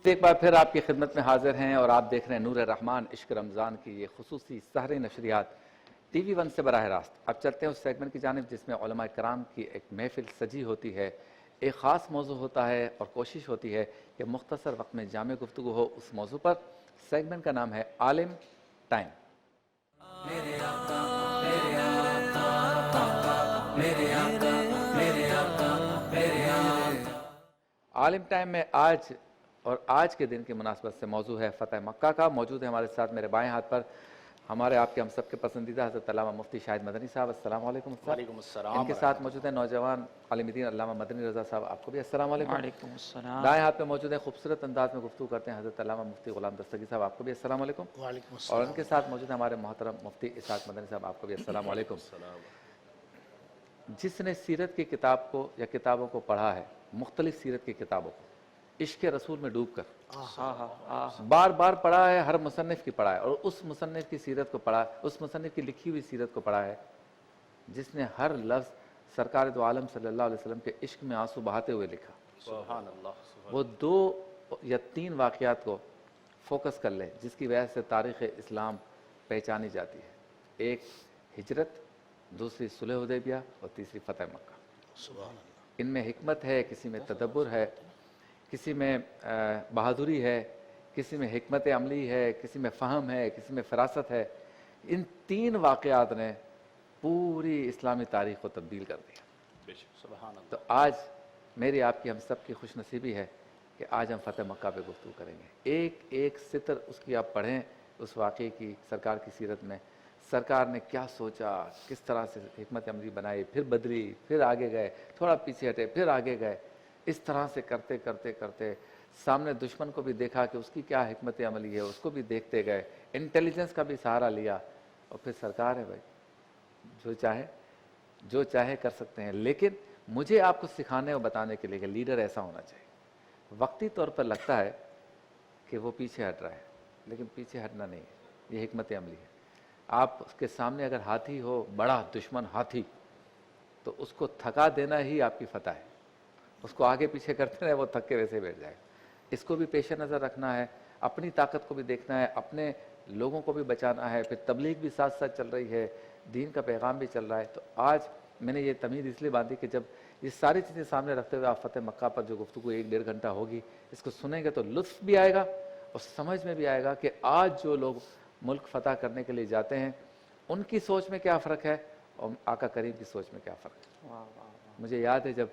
ایک بار پھر آپ کی خدمت میں حاضر ہیں اور آپ دیکھ رہے ہیں نور رحمان عشق رمضان کی یہ خصوصی سحری نشریات ٹی وی ون سے براہ راست۔ اب چلتے ہیں اس سیگمنٹ کی جانب جس میں علماء کرام کی ایک محفل سجی ہوتی ہے، ایک خاص موضوع ہوتا ہے اور کوشش ہوتی ہے کہ مختصر وقت میں جامع گفتگو ہو اس موضوع پر۔ سیگمنٹ کا نام ہے عالم ٹائم۔ عالم ٹائم میں آج کے دن کی مناسبت سے موضوع ہے فتح مکہ کا۔ موجود ہے ہمارے ساتھ میرے بائیں ہاتھ پر ہمارے آپ کے ہم سب کے پسندیدہ حضرت علامہ مفتی شاہد مدنی صاحب، السلام علیکم۔ وعلیکم السلام۔ ان کے ساتھ موجود ہیں نوجوان عالم دین علامہ مدنی رضا صاحب، آپ کو بھی السلام علیکم۔ وعلیکم السلام۔ دائیں ہاتھ پہ موجود ہیں خوبصورت انداز میں گفتگو کرتے ہیں حضرت علامہ مفتی غلام دستگیر صاحب، آپ کو بھی السلام علیکم۔ وعلیکم السلام۔ اور ان کے ساتھ موجود ہیں ہمارے محترم مفتی اسحاق مدنی صاحب، آپ کو بھی السلام علیکم۔ جس نے سیرت کی کتاب کو یا کتابوں کو پڑھا ہے، مختلف سیرت کی کتابوں کو عشق رسول میں ڈوب کر بار بار پڑھا ہے، ہر مصنف کی پڑھا ہے اور اس مصنف کی سیرت کو پڑھا، اس مصنف کی لکھی ہوئی سیرت کو پڑھا ہے، جس نے ہر لفظ سرکار دو عالم صلی اللہ علیہ وسلم کے عشق میں آنسو بہاتے ہوئے لکھا۔ سبحان اللہ۔ وہ 2 یا 3 واقعات کو فوکس کر لے جس کی وجہ سے تاریخ اسلام پہچانی جاتی ہے، ایک ہجرت، دوسری صلح حدیبیہ اور تیسری فتح مکہ۔ سبحان اللہ۔ ان میں حکمت ہے، کسی میں تدبر ہے، کسی میں بہادری ہے، کسی میں حکمت عملی ہے، کسی میں فہم ہے، کسی میں فراست ہے۔ ان 3 واقعات نے پوری اسلامی تاریخ کو تبدیل کر دیا۔ سبحان اللہ۔ تو آج میری آپ کی ہم سب کی خوش نصیبی ہے کہ آج ہم فتح مکہ پہ گفتگو کریں گے۔ ایک ایک سطر اس کی آپ پڑھیں، اس واقعے کی، سرکار کی سیرت میں سرکار نے کیا سوچا، کس طرح سے حکمت عملی بنائی، پھر بدلی، پھر آگے گئے، تھوڑا پیچھے ہٹے، پھر آگے گئے، اس طرح سے کرتے کرتے کرتے سامنے دشمن کو بھی دیکھا کہ اس کی کیا حکمت عملی ہے، اس کو بھی دیکھتے گئے، انٹیلیجنس کا بھی سہارا لیا، اور پھر سرکار ہے بھائی، جو چاہے کر سکتے ہیں۔ لیکن مجھے آپ کو سکھانے اور بتانے کے لیے کہ لیڈر ایسا ہونا چاہیے۔ وقتی طور پر لگتا ہے کہ وہ پیچھے ہٹ رہا ہے، لیکن پیچھے ہٹنا نہیں ہے، یہ حکمت عملی ہے۔ آپ اس کے سامنے اگر ہاتھی ہو، بڑا دشمن ہاتھی، تو اس کو تھکا دینا ہی آپ کی فتح ہے۔ اس کو آگے پیچھے کرتے رہے، وہ تھک کے ویسے بیٹھ جائے گا۔ اس کو بھی پیش نظر رکھنا ہے، اپنی طاقت کو بھی دیکھنا ہے، اپنے لوگوں کو بھی بچانا ہے، پھر تبلیغ بھی ساتھ ساتھ چل رہی ہے، دین کا پیغام بھی چل رہا ہے۔ تو آج میں نے یہ تمیز اس لیے باندھی کہ جب یہ ساری چیزیں سامنے رکھتے ہوئے آپ فتح مکہ پر جو گفتگو 1-1.5 گھنٹہ ہوگی، اس کو سنیں گے تو لطف بھی آئے گا اور سمجھ میں بھی آئے گا کہ آج جو لوگ ملک فتح کرنے کے لیے جاتے ہیں ان کی سوچ میں کیا فرق ہے اور آقا کریم کی سوچ میں کیا فرق ہے۔ مجھے یاد ہے جب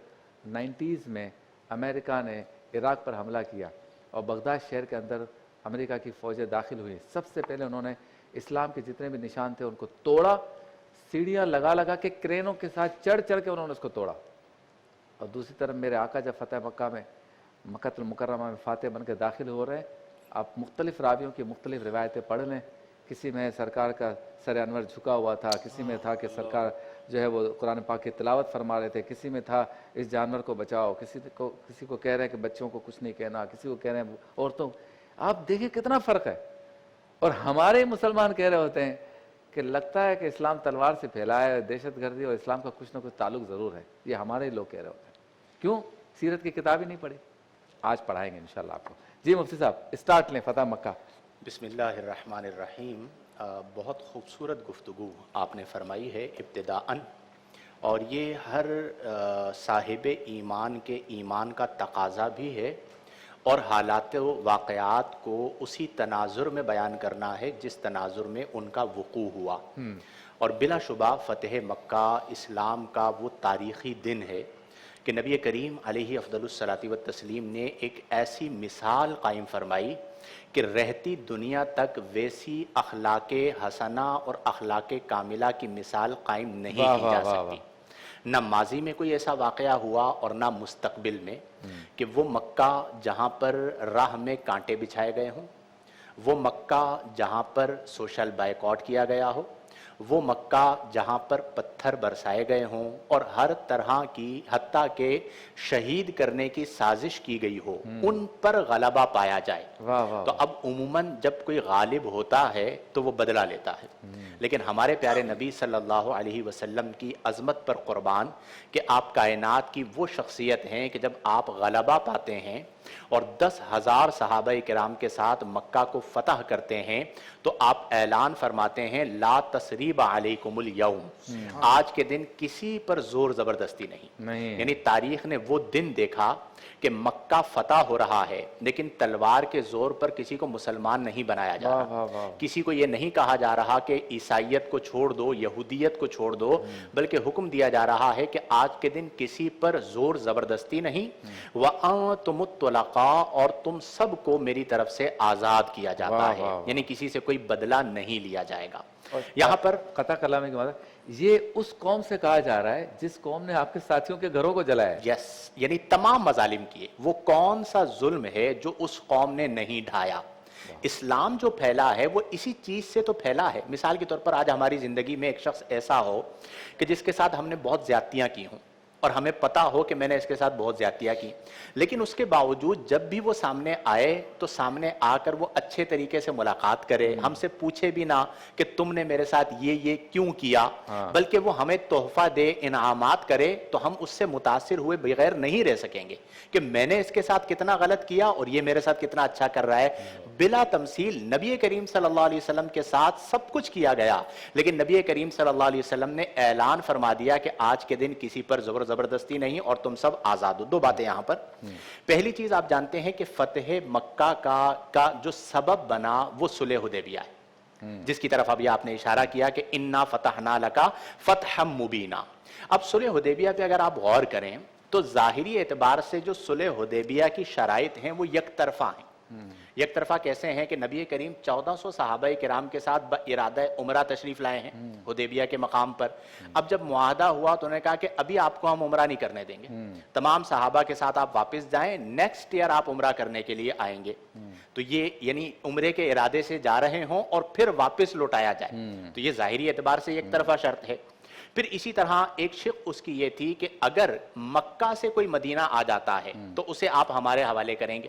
90s میں امریکہ نے عراق پر حملہ کیا اور بغداد شہر کے اندر امریکہ کی فوجیں داخل ہوئی، سب سے پہلے انہوں نے اسلام کے جتنے بھی نشان تھے ان کو توڑا، سیڑھیاں لگا کے کرینوں کے ساتھ چڑھ کے انہوں نے اس کو توڑا۔ اور دوسری طرف میرے آقا جب فتح مکہ میں مکہ المکرمہ میں فاتح بن کے داخل ہو رہے ہیں، آپ مختلف راویوں کی مختلف روایتیں پڑھ لیں، کسی میں سرکار کا سر انور جھکا ہوا تھا، کسی میں تھا کہ سرکار جو ہے وہ قرآن پاک کی تلاوت فرما رہے تھے، کسی میں تھا اس جانور کو بچاؤ، کسی کو کہہ رہے ہیں کہ بچوں کو کچھ نہیں کہنا، کسی کو کہہ رہے ہیں عورتوں۔ آپ دیکھیں کتنا فرق ہے۔ اور ہمارے مسلمان کہہ رہے ہوتے ہیں کہ لگتا ہے کہ اسلام تلوار سے پھیلا ہے، دہشت گردی اور اسلام کا کچھ نہ کچھ تعلق ضرور ہے۔ یہ ہمارے لوگ کہہ رہے ہوتے ہیں۔ کیوں؟ سیرت کی کتاب ہی نہیں پڑھی۔ آج پڑھائیں گے انشاءاللہ آپ کو۔ جی مفتی صاحب اسٹارٹ لیں فتح مکہ۔ بسم اللہ الرحمن الرحیم۔ بہت خوبصورت گفتگو آپ نے فرمائی ہے ابتداءً، اور یہ ہر صاحب ایمان کے ایمان کا تقاضا بھی ہے، اور حالات و واقعات کو اسی تناظر میں بیان کرنا ہے جس تناظر میں ان کا وقوع ہوا۔ اور بلا شبہ فتح مکہ اسلام کا وہ تاریخی دن ہے کہ نبی کریم علیہ افضل الصلاۃ والتسلیم نے ایک ایسی مثال قائم فرمائی کہ رہتی دنیا تک ویسی اخلاق حسنہ اور اخلاق کاملہ کی مثال قائم نہیں کی جا سکتی۔ نہ ماضی میں کوئی ایسا واقعہ ہوا اور نہ مستقبل میں کہ وہ مکہ جہاں پر راہ میں کانٹے بچھائے گئے ہوں، وہ مکہ جہاں پر سوشل بائیکاٹ کیا گیا ہو، وہ مکہ جہاں پر پتھر برسائے گئے ہوں اور ہر طرح کی حتیٰ کہ شہید کرنے کی سازش کی گئی ہو، ان پر غلبہ پایا جائے۔ تو اب عموماً جب کوئی غالب ہوتا ہے تو وہ بدلہ لیتا ہے، لیکن ہمارے پیارے نبی صلی اللہ علیہ وسلم کی عظمت پر قربان کہ آپ کائنات کی وہ شخصیت ہیں کہ جب آپ غلبہ پاتے ہیں اور 10,000 صحابہ کرام کے ساتھ مکہ کو فتح کرتے ہیں تو آپ اعلان فرماتے ہیں لا تثریب علیکم الیوم، آج کے دن کسی پر زور زبردستی نہیں۔ یعنی تاریخ نے وہ دن دیکھا کہ مکہ فتح ہو رہا ہے لیکن تلوار کے زور پر کسی کو مسلمان نہیں بنایا جا رہا، کسی کو یہ نہیں کہا جا رہا کہ عیسائیت کو چھوڑ دو، یہودیت کو چھوڑ دو، بلکہ حکم دیا جا رہا ہے کہ آج کے دن کسی پر زور زبردستی نہیں، وَأَنْتُمُ الطُّلَقَاءُ، اور تم سب کو میری طرف سے آزاد کیا جاتا ہے، یعنی کسی سے کوئی بدلہ نہیں لیا جائے گا۔ یہاں پر قطع کلامی کے بعد یہ اس قوم سے کہا جا رہا ہے جس قوم نے آپ کے ساتھیوں کے گھروں کو جلایا ہے۔ یس، یعنی تمام مظالم کیے، وہ کون سا ظلم ہے جو اس قوم نے نہیں ڈھایا؟ اسلام جو پھیلا ہے وہ اسی چیز سے تو پھیلا ہے۔ مثال کے طور پر آج ہماری زندگی میں ایک شخص ایسا ہو کہ جس کے ساتھ ہم نے بہت زیادتیاں کی ہوں اور ہمیں پتا ہو کہ میں نے اس کے ساتھ بہت زیادتیاں کی، لیکن اس کے باوجود جب بھی وہ سامنے آئے تو سامنے آ کر وہ اچھے طریقے سے ملاقات کرے، ہم سے پوچھے بھی نہ کہ تم نے میرے ساتھ یہ کیوں کیا، بلکہ وہ ہمیں تحفہ دے، انعامات کرے، تو ہم اس سے متاثر ہوئے بغیر نہیں رہ سکیں گے کہ میں نے اس کے ساتھ کتنا غلط کیا اور یہ میرے ساتھ کتنا اچھا کر رہا ہے۔ بلا تمثیل نبی کریم صلی اللہ علیہ وسلم کے ساتھ سب کچھ کیا گیا، لیکن نبی کریم صلی اللہ علیہ وسلم نے اعلان فرما دیا کہ آج کے دن کسی پر زبردستی نہیں اور تم سب آزاد ہو۔ دو باتیں یہاں پر، پہلی چیز آپ جانتے ہیں کہ فتح مکہ کا جو سبب بنا وہ صلح حدیبیہ ہے، جس کی طرف ابھی آپ نے اشارہ کیا کہ انا فتحنا لکا فتحا مبینا۔ اب صلح حدیبیہ پہ اگر آپ غور کریں تو ظاہری اعتبار سے جو صلح حدیبیہ کی شرائط ہیں وہ یک طرفہ ہیں۔ یک طرفہ کیسے ہیں کہ نبی کریم 1400 صحابہ کرام کے ساتھ ارادہ عمرہ تشریف لائے ہیں حدیبیہ کے مقام پر۔ اب جب معاہدہ ہوا تو انہوں نے کہا کہ ابھی آپ کو ہم عمرہ نہیں کرنے دیں گے، تمام صحابہ کے ساتھ آپ واپس جائیں، نیکسٹ ایئر آپ عمرہ کرنے کے لیے آئیں گے۔ تو یہ یعنی عمرے کے ارادے سے جا رہے ہوں اور پھر واپس لوٹایا جائے، تو یہ ظاہری اعتبار سے ایک طرفہ شرط ہے۔ پھر اسی طرح ایک شق اس کی یہ تھی کہ اگر مکہ سے کوئی مدینہ آ جاتا ہے تو اسے آپ ہمارے حوالے کریں گے،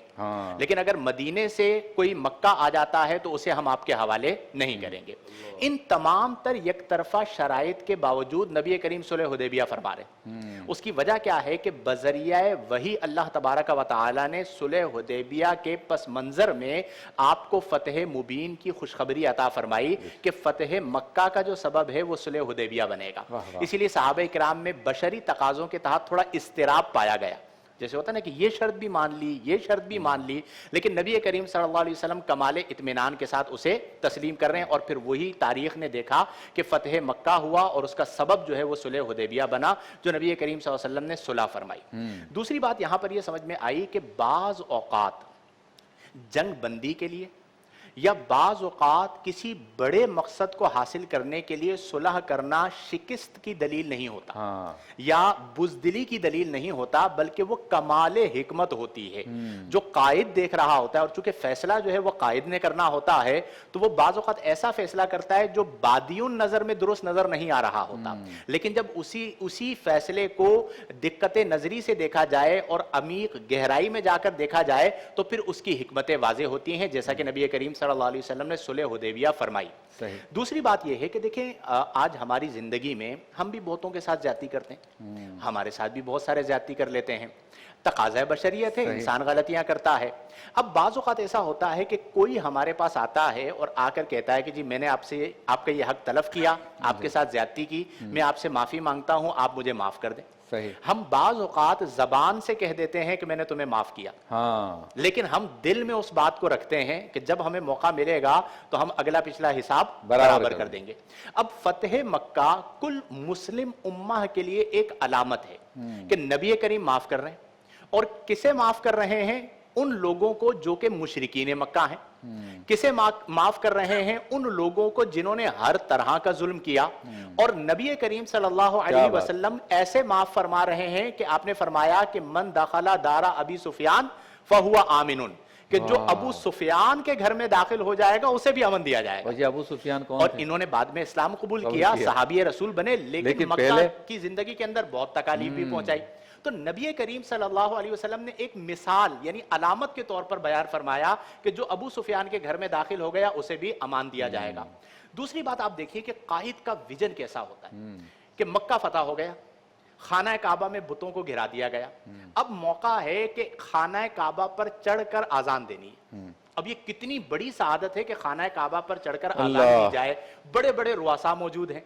لیکن اگر مدینے سے کوئی مکہ آ جاتا ہے تو اسے ہم آپ کے حوالے نہیں کریں گے۔ ان تمام تر یک طرفہ شرائط کے باوجود نبی کریم صلح حدیبیہ فرما رہے ہیں۔ اس کی وجہ کیا ہے کہ بذریعہ وحی اللہ تبارک و تعالی نے صلح حدیبیہ کے پس منظر میں آپ کو فتح مبین کی خوشخبری عطا فرمائی کہ فتح مکہ کا جو سبب ہے وہ صلح حدیبیہ بنے گا۔ اسی لیے صحابہ کرام میں بشری تقاضوں کے تحت تھوڑا اضطراب پایا گیا، جیسے ہوتا ہے نا کہ یہ شرط بھی مان لی، یہ شرط بھی مان لی، لیکن نبی کریم صلی اللہ علیہ وسلم کمال اطمینان کے ساتھ اسے تسلیم کر رہے ہیں، اور پھر وہی تاریخ نے دیکھا کہ فتح مکہ ہوا اور اس کا سبب جو ہے وہ صلح حدیبیہ بنا جو نبی کریم صلی اللہ علیہ وسلم نے صلح فرمائی۔ دوسری بات یہاں پر یہ سمجھ میں آئی کہ بعض اوقات جنگ بندی کے لیے یا بعض اوقات کسی بڑے مقصد کو حاصل کرنے کے لیے صلح کرنا شکست کی دلیل نہیں ہوتا یا بزدلی کی دلیل نہیں ہوتا، بلکہ وہ کمال حکمت ہوتی ہے جو قائد دیکھ رہا ہوتا ہے، اور چونکہ فیصلہ جو ہے وہ قائد نے کرنا ہوتا ہے تو وہ بعض اوقات ایسا فیصلہ کرتا ہے جو بادیون نظر میں درست نظر نہیں آ رہا ہوتا، لیکن جب اسی فیصلے کو دقت نظری سے دیکھا جائے اور عمیق گہرائی میں جا کر دیکھا جائے تو پھر اس کی حکمتیں واضح ہوتی ہیں، جیسا کہ نبی کریم صلی اللہ علیہ وسلم نے صلح حدیبیہ فرمائی۔ دوسری بات یہ ہے کہ دیکھیں آج ہماری زندگی میں ہم بھی بہتوں کے ساتھ زیادتی کرتے ہیں، ہمارے ساتھ بھی بہت سارے زیادتی کر لیتے ہیں، تقاضۂ بشریت ہے، انسان غلطیاں کرتا ہے۔ اب بعض اوقات ایسا ہوتا ہے کہ کوئی ہمارے پاس آتا ہے اور آ کر کہتا ہے کہ جی میں نے آپ کا یہ حق تلف کیا، آپ کے ساتھ زیادتی کی، میں آپ سے معافی مانگتا ہوں، آپ مجھے معاف کر دیں۔ ہم بعض اوقات زبان سے کہہ دیتے ہیں کہ میں نے تمہیں معاف کیا، لیکن ہم دل میں اس بات کو رکھتے ہیں کہ جب ہمیں موقع ملے گا تو ہم اگلا پچھلا حساب برابر کر دیں گے۔ اب فتح مکہ کل مسلم امہ کے لیے ایک علامت ہے کہ نبی کریم معاف کر رہے ہیں، اور کسے معاف کر رہے ہیں؟ ان لوگوں کو جو کہ مشرکین مکہ ہیں۔ کسے معاف کر رہے ہیں؟ ان لوگوں کو جنہوں نے ہر طرح کا ظلم کیا، اور نبی کریم صلی اللہ علیہ وسلم ایسے معاف فرما رہے ہیں کہ آپ نے فرمایا کہ من دخل دار ابی سفیان فہو آمن، کہ جو ابو سفیان کے گھر میں داخل ہو جائے گا اسے بھی امن دیا جائے گا۔ اور یہ ابو سفیان کون اور تھے؟ انہوں نے بعد میں اسلام قبول کیا، صحابی رسول بنے، لیکن مکہ کی زندگی کے اندر بہت تکالیف بھی پہنچائی۔ تو نبی کریم صلی اللہ علیہ وسلم نے ایک مثال یعنی علامت کے طور پر بیان فرمایا کہ جو ابو سفیان کے گھر میں داخل ہو گیا اسے بھی امان دیا جائے گا۔ دوسری بات آپ دیکھیے کہ قائد کا ویژن کیسا ہوتا ہے کہ مکہ فتح ہو گیا، خانہ کعبہ میں بتوں کو گرا دیا گیا، اب موقع ہے کہ خانہ کعبہ پر چڑھ کر آذان دینی ہے۔ اب یہ کتنی بڑی سعادت ہے کہ خانہ کعبہ پر چڑھ کر آذان دی جائے، بڑے بڑے رؤسا موجود ہیں،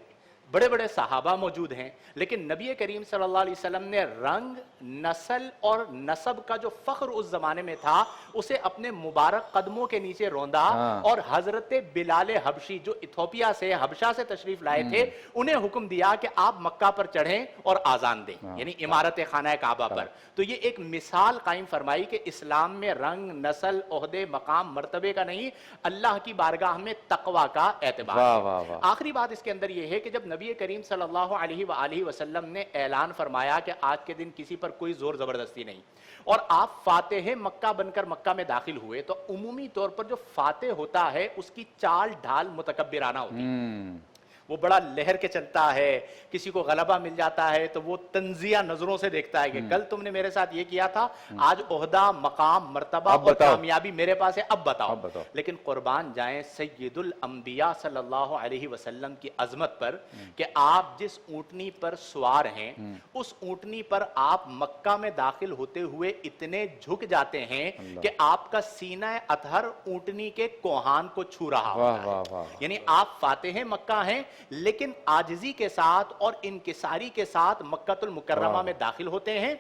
بڑے بڑے صحابہ موجود ہیں، لیکن نبی کریم صلی اللہ علیہ وسلم نے رنگ، نسل اور نسب کا جو فخر اس زمانے میں تھا اسے اپنے مبارک قدموں کے نیچے روندا، اور حضرت بلال حبشی جو ایتھوپیا سے، حبشہ سے تشریف لائے تھے، انہیں حکم دیا کہ آپ مکہ پر چڑھیں اور آذان دیں، یعنی عمارت خانہ کعبہ پر۔ تو یہ ایک مثال قائم فرمائی کہ اسلام میں رنگ، نسل، عہدے، مقام، مرتبے کا نہیں، اللہ کی بارگاہ میں تقوی کا اعتبار ہے۔ آخری بات اس کے اندر یہ ہے کہ جب نبی کریم صلی اللہ علیہ وآلہ وسلم نے اعلان فرمایا کہ آج کے دن کسی پر کوئی زور زبردستی نہیں، اور آپ فاتح مکہ بن کر مکہ میں داخل ہوئے، تو عمومی طور پر جو فاتح ہوتا ہے اس کی چال ڈھال متکبرانہ ہوتی ہے، وہ بڑا لہر کے چلتا ہے، کسی کو غلبہ مل جاتا ہے تو وہ تنزیہ نظروں سے دیکھتا ہے کہ کل تم نے میرے ساتھ یہ کیا تھا، آج عہدہ، مقام، مرتبہ اور کامیابی میرے پاس ہے، اب بتاؤ۔ لیکن قربان جائیں سید الانبیاء صلی اللہ علیہ وسلم کی عظمت پر کہ آپ جس اونٹنی پر سوار ہیں، اس اونٹنی پر آپ مکہ میں داخل ہوتے ہوئے اتنے جھک جاتے ہیں کہ آپ کا سینہ اطہر اونٹنی کے کوہان کو چھو رہا ہوتا ہے، یعنی آپ فاتح مکہ ہیں لیکن عاجزی کے ساتھ اور انکساری کے ساتھ مکہ المکرمہ میں داخل ہوتے ہیں،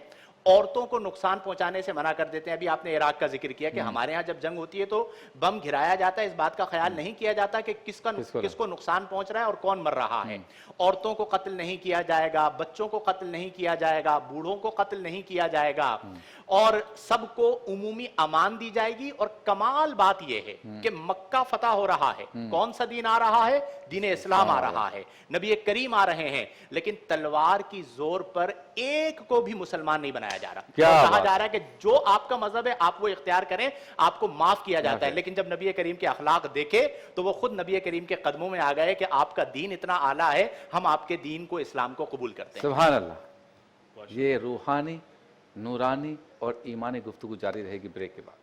عورتوں کو نقصان پہنچانے سے منع کر دیتے ہیں۔ ابھی آپ نے عراق کا ذکر کیا کہ ہمارے ہاں جب جنگ ہوتی ہے تو بم گھرایا جاتا ہے، اس بات کا خیال نہیں کیا جاتا کہ کس کو نقصان پہنچ رہا ہے اور کون مر رہا ہے۔ عورتوں کو قتل نہیں کیا جائے گا، بچوں کو قتل نہیں کیا جائے گا، بوڑھوں کو قتل نہیں کیا جائے گا، اور سب کو عمومی امان دی جائے گی۔ اور کمال بات یہ ہے کہ مکہ فتح ہو رہا ہے، کون سا دین آ رہا ہے؟ دین اسلام آ رہا ہے، نبی کریم آ رہے ہیں، لیکن تلوار کی زور پر ایک کو بھی مسلمان نہیں بنایا جا رہا۔ کہا جا رہا ہے کہ جو آپ کا مذہب ہے آپ وہ اختیار کریں، آپ کو معاف کیا جاتا ہے۔ لیکن جب نبی کریم کے اخلاق دیکھے تو وہ خود نبی کریم کے قدموں میں آ گئے کہ آپ کا دین اتنا اعلیٰ ہے، ہم آپ کے دین کو، اسلام کو قبول کرتے ہیں۔ سبحان اللہ۔ یہ روحانی، نورانی اور ایمانی گفتگو جاری رہے گی بریک کے بعد۔